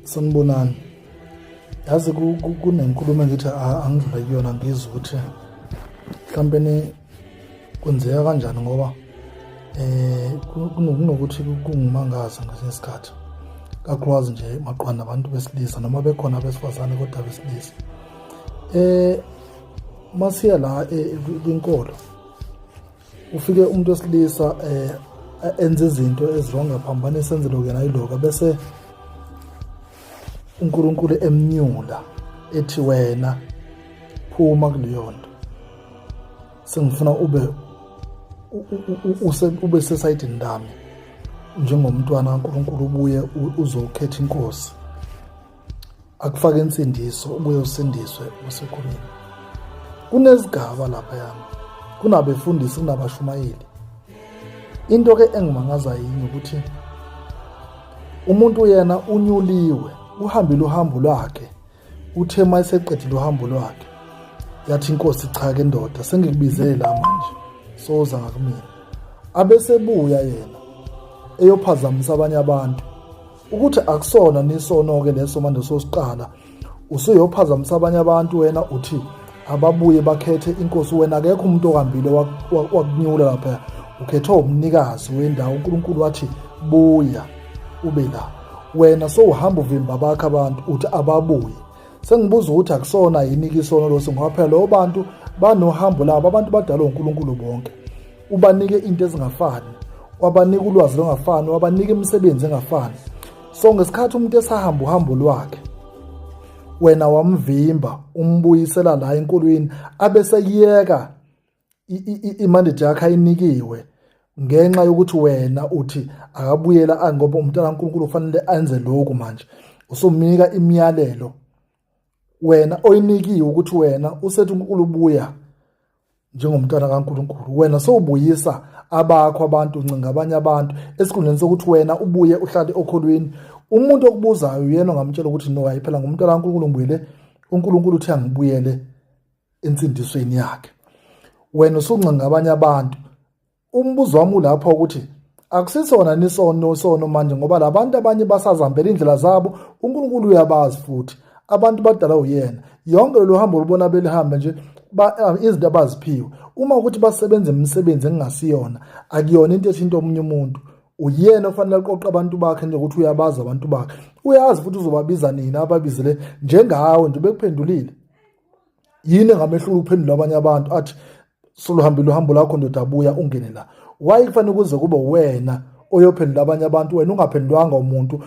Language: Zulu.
Sanibonani. Yazi kunenkulumo engithi angidlule kuyona ngizwe ukuthi mhlawumbe kwenzeka kanjani ngoba kunokuthi kungumangaza ngesinye isikhathi, kakhulukazi nje maqwana abantu besilisa noma bekhona abesifazane kodwa besilisa. Masiya la kwinkolo ufike umuntu wesilisa enze izinto ezilonga phambane senze lokho yena yiloko bese uNkulunkulu emnyula ethi wena phuma kuleyo nto, sengifuna ube sesayidini lami njengomntwana kaNkulunkulu, ubuye uzokhetha inkosi, akufake insindiso, ubuye usindiswe usekhulwini. Kunezigaba lapha yami, kunabefundisi, kunabashumayeli. Into ke engimangaza yini ukuthi umuntu yena unyuliwe, uhambile uhambo lwakhe, uthe mayeseqedile uhambo lwakhe yathi inkosi cha ke ndoda sengikubizele la manje soza ngakumina, abesebuya yena eyophazamisa abanye abantu ukuthi akusona nisono ke leso manje sosiqala, usuyophazamisa abanye abantu. Wena uthi ababuye bakhethe inkosi, wena akekho umuntu ohambile wakunyula lapha, ukhethe umnikazi wendawo. uNkulunkulu wathi buya ube la, wena sowuhamba uvimba bakhe abantu uthi ababuye. Sengibuza ukuthi akusona yini kisono lo ngoba phela lo bantu banohambo labo, abantu badalwa uNkulunkulu bonke, ubanike into ezingafani, wabanika ulwazi longafani, wabanika imisebenzi engafani. So ngesikhathi umuntu esahamba uhambo lwakhe, wena wamvimba, umbuyisela la enkolweni, abeseyiyeka imandate yakhe ayinikiwe ngenxa yokuthi wena uthi akabuyela ngoba umntwana kaNkulunkulu ufanele enze lokhu. Manje usumnika imiyalelo wena oyinikiwe ukuthi wena usethi uNkulunkulu ubuya njengomntwana kaNkulunkulu, wena sowubuyisa abakho abantu, uncinga abanye abantu esikhundleni sokuthi wena ubuye uhlale okholweni. Umuntu okubuzayo uyena ongamtshela ukuthi no, hayi phela ngumntwana kaNkulunkulu ngibuyele, uNkulunkulu uthi angibuyele insindisweni yakhe. Wena usuncinga abanye abantu. Umbuzo wami lapho ukuthi akusisona nisono manje ngoba labantu abanye basazihambela indlela zabo, uNkulunkulu uyabazi futhi abantu badala uyena. Yonke lo hambo olubona belihamba nje izinto abaziphiwe, uma ukuthi basebenza imisebenzi engasiyona, akuyona into ethinta omunye umuntu, uyena ofanele aqoqa abantu bakhe nje ukuthi uyabaza abantu bakhe, uyazi futhi uzobabiza nini ababizele njengawe nje bekuphendulile. Yini ngamehluko ukuphendula abanye abantu athi soluhambile uhambo lakho ndoda abuya ungene la? Why kufanele kuze kube wena oyophendula abanye abantu, wena ungaphendulwanga umuntu